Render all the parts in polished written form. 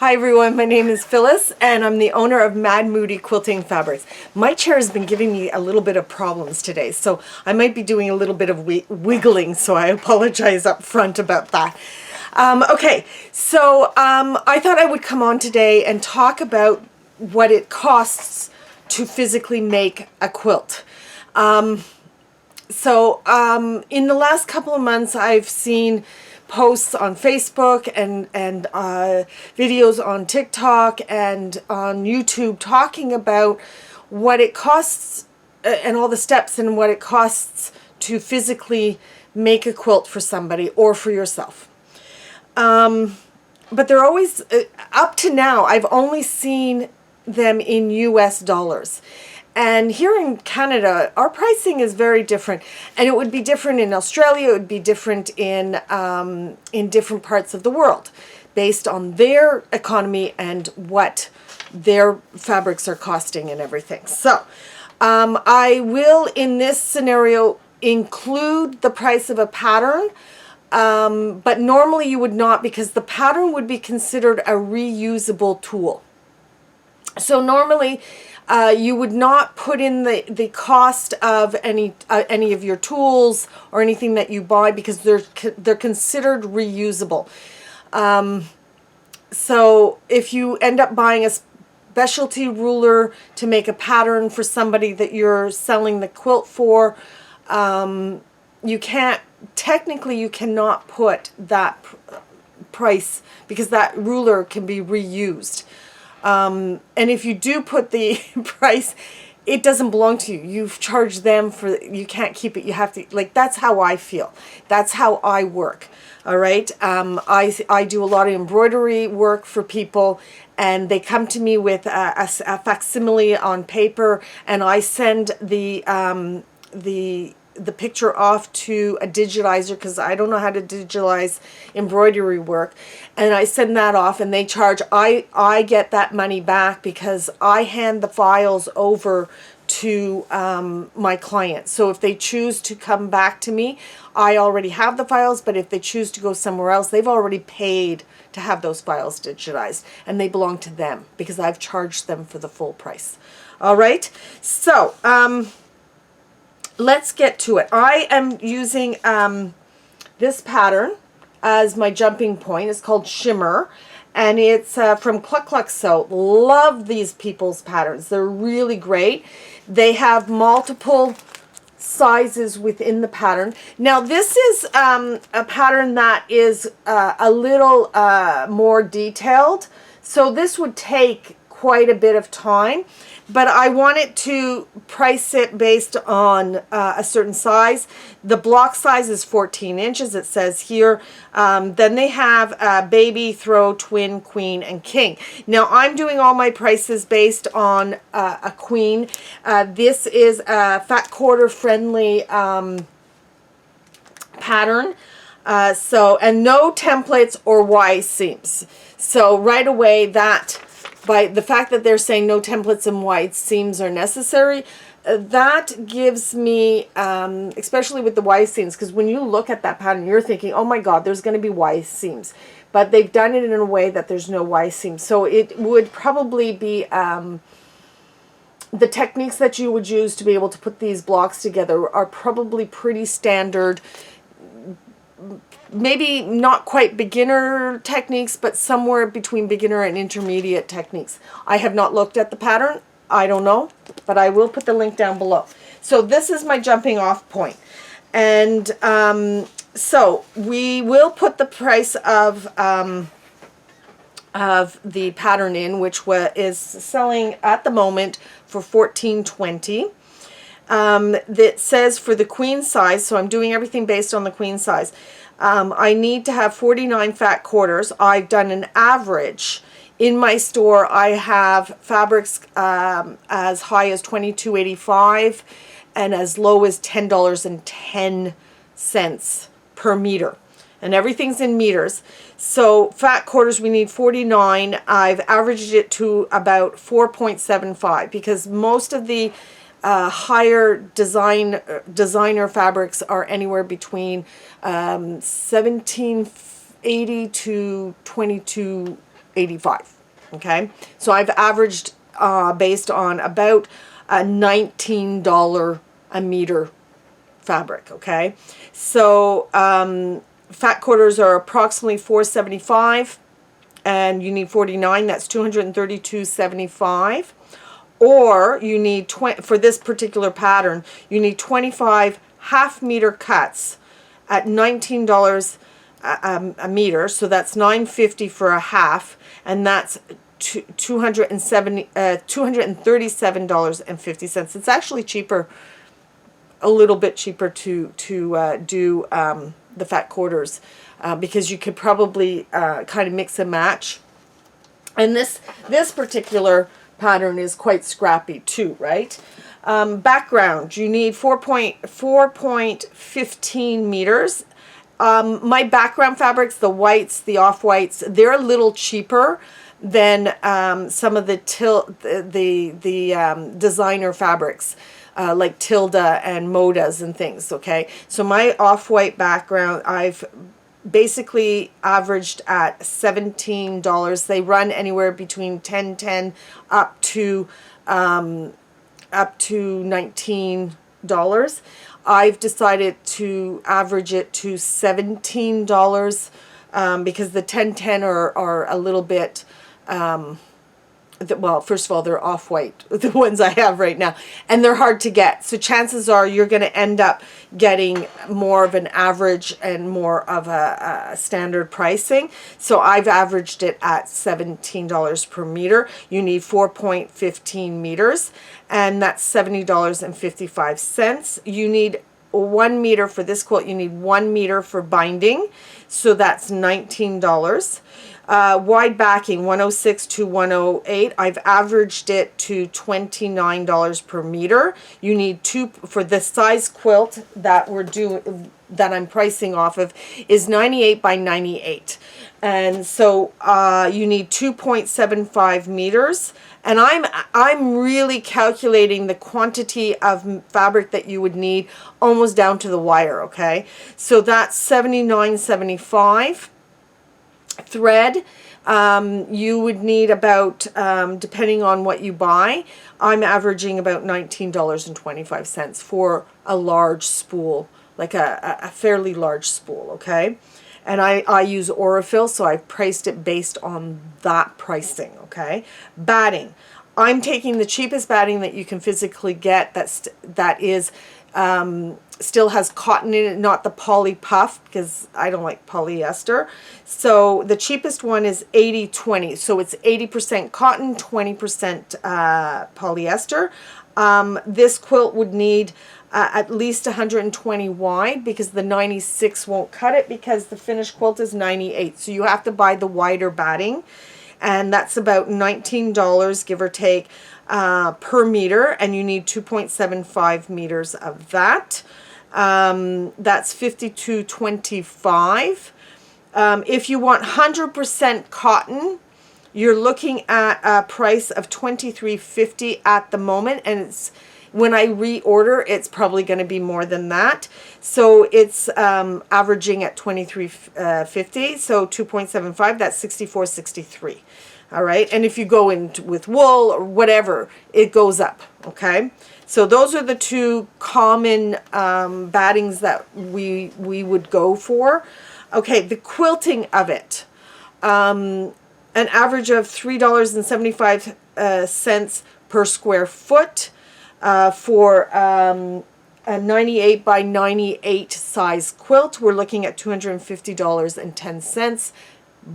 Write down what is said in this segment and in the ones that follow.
Hi everyone, my name is Phyllis and I'm the owner of Mad Moody Quilting Fabrics. My chair has been giving me a little bit of problems today, so I might be doing a little bit of wiggling, so I apologize up front about that. Okay, so I thought I would come on today and talk about what it costs to physically make a quilt. In the last couple of months I've seen posts on Facebook and videos on TikTok and on YouTube talking about what it costs and all the steps and what it costs to physically make a quilt for somebody or for yourself. But they're always, up to now, I've only seen them in US dollars. And here in Canada, our pricing is very different, and it would be different in Australia. It would be different in different parts of the world, based on their economy and what their fabrics are costing and everything. So, I will in this scenario include the price of a pattern, but normally you would not, because the pattern would be considered a reusable tool. So normally, you would not put in the cost of any of your tools or anything that you buy, because they're considered reusable. So if you end up buying a specialty ruler to make a pattern for somebody that you're selling the quilt for, you cannot put that price, because that ruler can be reused. And if you do put the price, it doesn't belong to you. You've charged them for, you can't keep it. You have to, like, that's how I feel. That's how I work. All right. I do a lot of embroidery work for people, and they come to me with a facsimile on paper, and I send the picture off to a digitizer, because I don't know how to digitalize embroidery work, and I send that off and they charge. I get that money back because I hand the files over to my client. So if they choose to come back to me, I already have the files, but if they choose to go somewhere else, they've already paid to have those files digitized, and they belong to them because I've charged them for the full price. All right, so let's get to it. I am using this pattern as my jumping point. It's called Shimmer, and it's from Cluck Cluck Sew. Love these people's patterns. They're really great. They have multiple sizes within the pattern. Now this is a pattern that is a little more detailed, so this would take quite a bit of time, but I wanted to price it based on a certain size. The block size is 14 inches, it says here. Then they have baby, throw, twin, queen, and king. Now I'm doing all my prices based on a queen. This is a fat quarter friendly pattern. And no templates or Y seams. So right away, that, by the fact that they're saying no templates and wide seams are necessary, that gives me, especially with the Y seams, because when you look at that pattern, you're thinking, oh my God, there's going to be Y seams. But they've done it in a way that there's no Y seams. So it would probably be the techniques that you would use to be able to put these blocks together are probably pretty standard. Maybe not quite beginner techniques, but somewhere between beginner and intermediate techniques. I have not looked at the pattern. I don't know, but I will put the link down below. So this is my jumping off point. And so we will put the price of the pattern in, which is selling at the moment for $14.20. That says for the queen size, so I'm doing everything based on the queen size. I need to have 49 fat quarters. I've done an average. In my store, I have fabrics as high as $22.85 and as low as $10.10 per meter. And everything's in meters. So fat quarters, we need 49. I've averaged it to about 4.75, because most of the higher designer fabrics are anywhere between 1780 to 22 $85. Okay, so I've averaged based on about a $19 a meter fabric. Okay, so fat quarters are approximately $4.75, and you need 49. That's $232.75. Or you need 20 for this particular pattern. You need 25 half-meter cuts at $19 a meter. So that's $9.50 for a half, and that's $237.50. It's actually cheaper, a little bit cheaper to do the fat quarters, because you could probably kind of mix and match. And this particular pattern is quite scrappy too, right? Background, you need 4.15 meters. My background fabrics, the whites, the off-whites, they're a little cheaper than some of the designer fabrics, like Tilda and Modas and things. Okay, so my off-white background, I've basically averaged at $17. They run anywhere between $10 up to $19. I've decided to average it to $17 because the 10 are a little bit well, first of all, they're off-white, the ones I have right now, and they're hard to get. So chances are you're going to end up getting more of an average and more of a standard pricing. So I've averaged it at $17 per meter. You need 4.15 meters, and that's $70.55. You need 1 meter for this quilt. You need 1 meter for binding, so that's $19. Wide backing, 106 to 108. I've averaged it to $29 per meter. You need 2 for the size quilt that we're doing, that I'm pricing off of, is 98 by 98, and so you need 2.75 meters. And I'm really calculating the quantity of fabric that you would need almost down to the wire. Okay, so that's $79.75. Thread, you would need about, depending on what you buy, I'm averaging about $19.25 for a large spool, like a fairly large spool. Okay, and I use Aurifil, so I've priced it based on that pricing. Okay, batting, I'm taking the cheapest batting that you can physically get, that is still has cotton in it, not the poly puff, because I don't like polyester. So the cheapest one is 80-20. So it's 80% cotton, 20% polyester. This quilt would need at least 120 wide, because the 96 won't cut it, because the finished quilt is 98. So you have to buy the wider batting, and that's about $19, give or take, per meter, and you need 2.75 meters of that. That's $52.25. If you want 100% cotton, you're looking at a price of $23.50 at the moment, and it's, when I reorder, it's probably going to be more than that. So it's averaging at $23.50. So 2.75, that's $64.63. All right, and if you go in with wool or whatever, it goes up. Okay, so those are the two common battings that we would go for. Okay, the quilting of it, an average of $3.75 per square foot for a 98 by 98 size quilt. We're looking at $250.10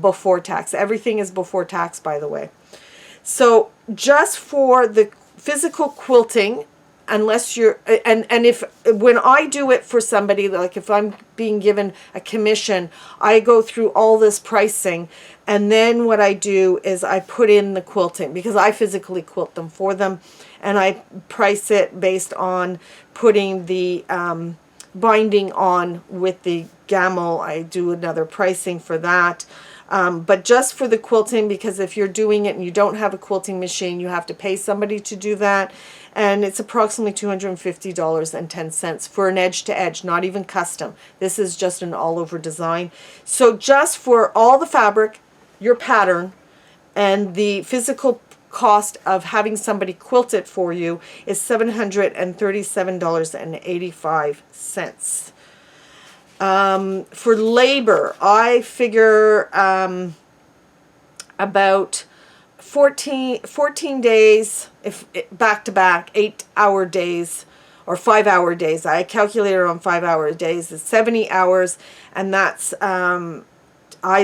before tax. Everything is before tax, by the way. So just for the physical quilting, unless you're, and if, when I do it for somebody, like if I'm being given a commission, I go through all this pricing, and then what I do is I put in the quilting, because I physically quilt them for them, and I price it based on putting the binding on with the gamel. I do another pricing for that. But just for the quilting, because if you're doing it and you don't have a quilting machine, you have to pay somebody to do that, and it's approximately $250.10 for an edge to edge, not even custom. This is just an all over design. So just for all the fabric, your pattern, and the physical cost of having somebody quilt it for you is $737.85. For labor, I figure about 14 days, if back to back, 8-hour days or 5-hour days. I calculate it on 5-hour days. It's 70 hours, and that's I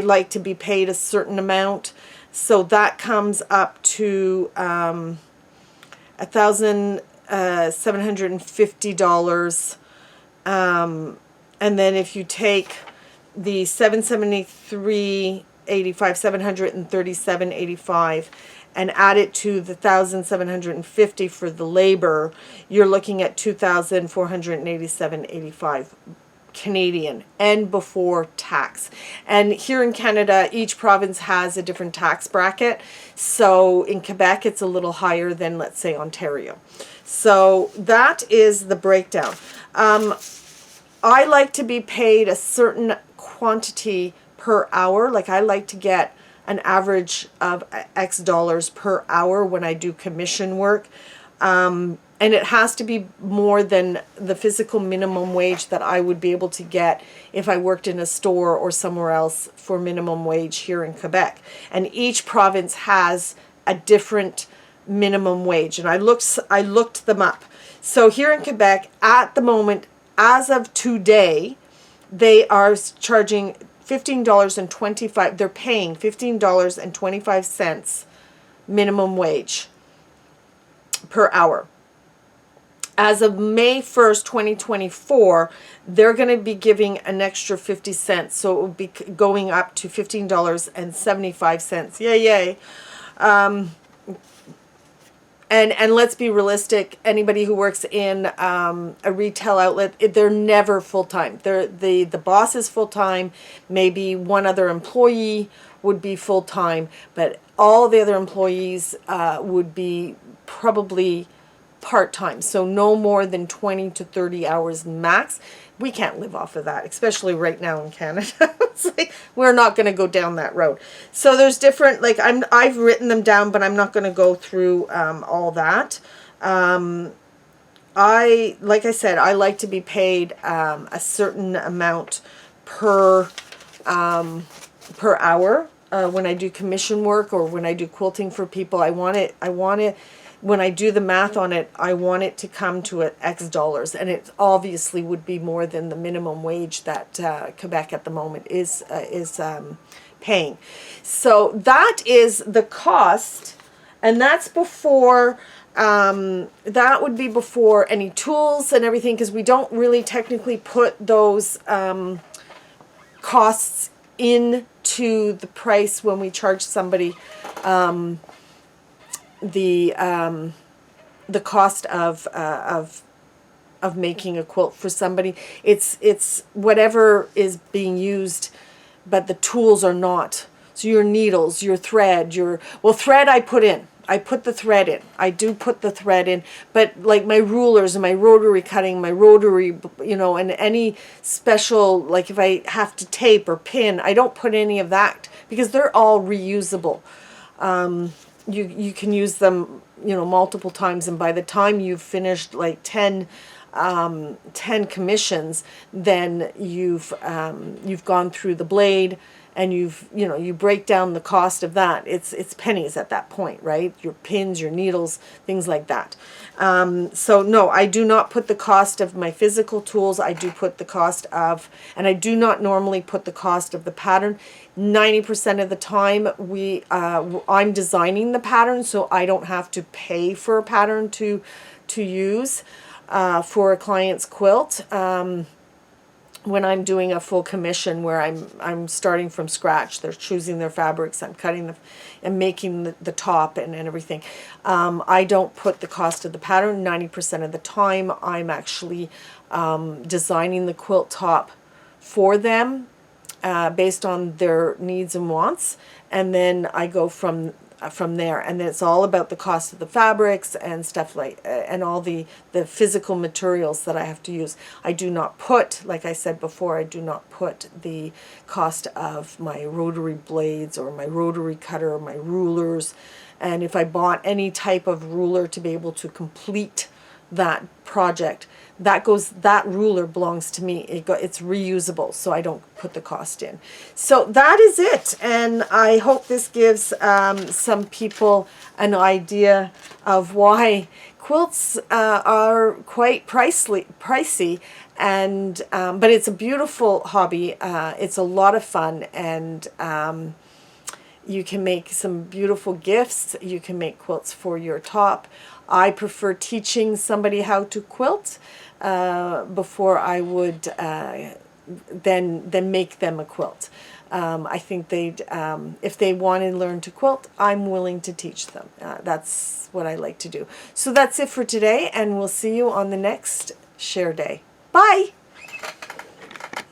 like to be paid a certain amount. So that comes up to $1,750. And then if you take the 737.85 and add it to the 1,750 for the labor, you're looking at 2,487.85 Canadian, and before tax. And here in Canada, each province has a different tax bracket. So in Quebec, it's a little higher than, let's say, Ontario. So that is the breakdown. I like to be paid a certain quantity per hour. Like, I like to get an average of X dollars per hour when I do commission work. And it has to be more than the physical minimum wage that I would be able to get if I worked in a store or somewhere else for minimum wage here in Quebec. And each province has a different minimum wage. And I looked them up. So here in Quebec, at the moment, as of today, they are charging $15.25. They're paying $15.25 minimum wage per hour. As of May 1st, 2024, they're going to be giving an extra 50 cents. So it will be going up to $15.75. Yay, yay. And let's be realistic. Anybody who works in a retail outlet, they're never full-time. The boss is full-time. Maybe one other employee would be full-time. But all the other employees would be probably part-time, so no more than 20 to 30 hours max. We can't live off of that, especially right now in Canada. It's like, we're not going to go down that road. So there's different, like, I've written them down, but I'm not going to go through all that. Like I said, I like to be paid a certain amount per hour when I do commission work or when I do quilting for people. I want it. When I do the math on it, I want it to come to X dollars, and it obviously would be more than the minimum wage that Quebec at the moment is paying. So that is the cost, and that's before. That would be before any tools and everything, because we don't really technically put those costs into the price when we charge somebody. The cost of making a quilt for somebody, it's whatever is being used, but the tools are not. So your needles, your thread, thread I put the thread in. I do put the thread in, but like my rulers and my rotary cutting, and any special, like if I have to tape or pin, I don't put any of that because they're all reusable. You can use them, multiple times, and by the time you've finished like 10 commissions, then you've gone through the blade, and you break down the cost of that. It's pennies at that point, right? Your pins, your needles, things like that. So no, I do not put the cost of my physical tools. I do put the cost of, and I do not normally put the cost of the pattern. 90% of the time I'm designing the pattern, so I don't have to pay for a pattern to use for a client's quilt. When I'm doing a full commission where I'm starting from scratch, they're choosing their fabrics, I'm cutting and making the top and everything. I don't put the cost of the pattern. 90% of the time I'm actually designing the quilt top for them based on their needs and wants, and then I go from from there. And it's all about the cost of the fabrics and stuff like, and all the physical materials that I have to use. I do not put, like I said before, I do not put the cost of my rotary blades or my rotary cutter or my rulers. And if I bought any type of ruler to be able to complete that project, that ruler belongs to me. It's reusable, so I don't put the cost in. So that is it, and I hope this gives some people an idea of why quilts are quite pricey, and but it's a beautiful hobby. It's a lot of fun, and you can make some beautiful gifts. You can make quilts for your top. I prefer teaching somebody how to quilt before I would then make them a quilt. I think they'd, if they want to learn to quilt, I'm willing to teach them. That's what I like to do. So that's it for today, and we'll see you on the next share day. Bye!